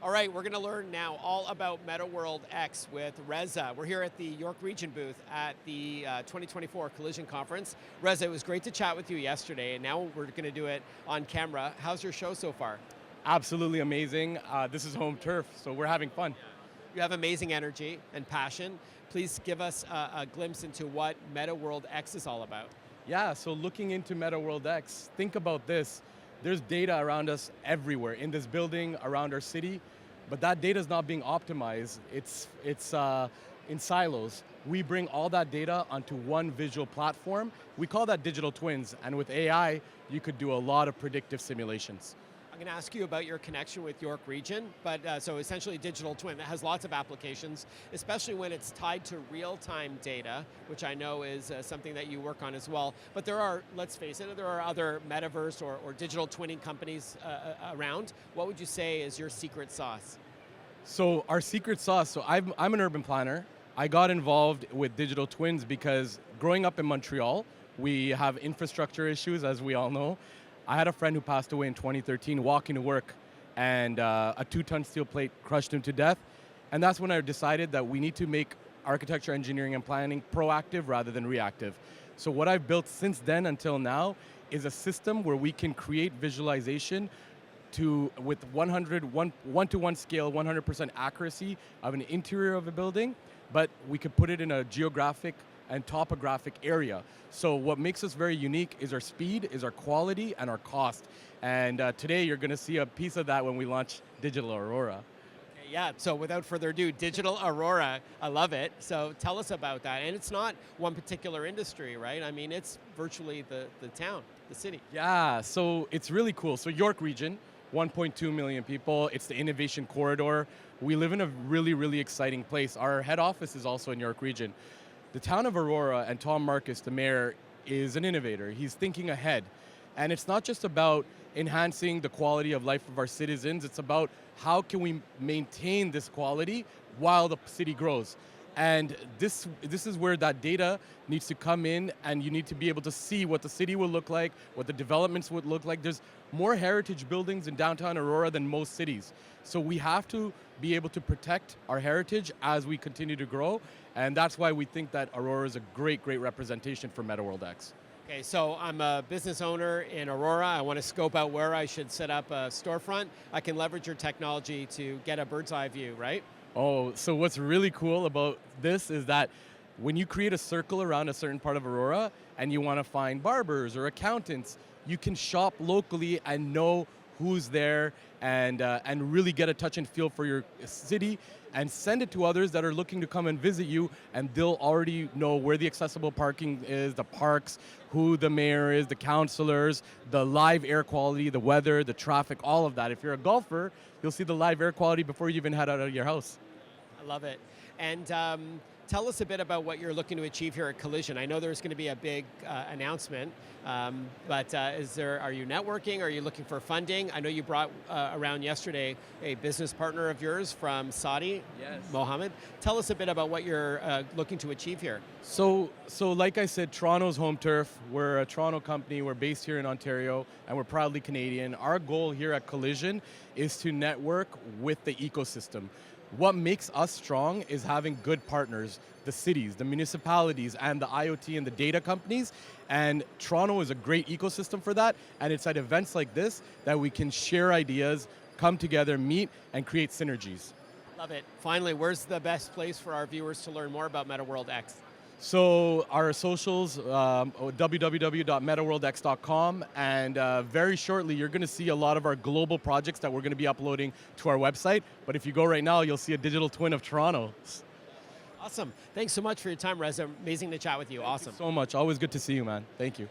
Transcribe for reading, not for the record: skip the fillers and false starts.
All right, we're going to learn now all about MetaWorldX with Raza. We're here at the York Region booth at the 2024 Collision Conference. Raza, it was great to chat with you yesterday, and now we're going to do it on camera. How's your show so far? Absolutely amazing. This is home turf, so we're having fun. You have amazing energy and passion. Please give us a glimpse into what MetaWorldX is all about. Yeah, so looking into MetaWorldX, think about this. There's data around us everywhere, in this building, around our city, but that data is not being optimized. It's in silos. We bring all that data onto one visual platform. We call that digital twins, and with AI, you could do a lot of predictive simulations. I'm going to ask you about your connection with York Region, but so essentially digital twin that has lots of applications, especially when it's tied to real-time data, which I know is something that you work on as well. But there are, let's face it, there are other metaverse or digital twinning companies around. What would you say is your secret sauce? So our secret sauce, so I'm an urban planner. I got involved with digital twins because growing up in Montreal, we have infrastructure issues, as we all know. I had a friend who passed away in 2013 walking to work, and a 2-ton steel plate crushed him to death. And that's when I decided that we need to make architecture, engineering, and planning proactive rather than reactive. So what I've built since then until now is a system where we can create visualization with 1:1 scale, 100% accuracy of an interior of a building, but we could put it in a geographic and topographic area. So what makes us very unique is our speed, is our quality, and our cost. And today you're going to see a piece of that when we launch Digital Aurora. Okay, yeah, so without further ado, Digital Aurora, I love it. So tell us about that. And it's not one particular industry, right? I mean, it's virtually the town, the city. Yeah, so it's really cool. So York Region, 1.2 million people. It's the innovation corridor. We live in a really, really exciting place. Our head office is also in York Region. The town of Aurora, and Tom Marcus, the mayor, is an innovator. He's thinking ahead. And it's not just about enhancing the quality of life of our citizens, it's about how can we maintain this quality while the city grows. And this is where that data needs to come in, and you need to be able to see what the city will look like, what the developments would look like. There's more heritage buildings in downtown Aurora than most cities. So we have to be able to protect our heritage as we continue to grow. And that's why we think that Aurora is a great, great representation for MetaWorldX. Okay, so I'm a business owner in Aurora. I want to scope out where I should set up a storefront. I can leverage your technology to get a bird's eye view, right? Oh, so what's really cool about this is that when you create a circle around a certain part of Aurora and you want to find barbers or accountants, you can shop locally and know who's there and really get a touch and feel for your city and send it to others that are looking to come and visit you, and they'll already know where the accessible parking is, the parks, who the mayor is, the councilors, the live air quality, the weather, the traffic, all of that. If you're a golfer, you'll see the live air quality before you even head out of your house. I love it. And tell us a bit about what you're looking to achieve here at Collision. I know there's going to be a big announcement, but are you networking? Are you looking for funding? I know you brought around yesterday a business partner of yours from Saudi, Yes. Mohammed. Tell us a bit about what you're looking to achieve here. So like I said, Toronto's home turf. We're a Toronto company. We're based here in Ontario, and we're proudly Canadian. Our goal here at Collision is to network with the ecosystem. What makes us strong is having good partners, the cities, the municipalities, and the IoT and the data companies. And Toronto is a great ecosystem for that. And it's at events like this that we can share ideas, come together, meet, and create synergies. Love it. Finally, where's the best place for our viewers to learn more about MetaWorldX? So our socials, www.metaworldx.com, and very shortly you're going to see a lot of our global projects that we're going to be uploading to our website. But if you go right now, you'll see a digital twin of Toronto. Awesome. Thanks so much for your time, Raza. Amazing to chat with you. Awesome. Thank you so much. Always good to see you, man. Thank you.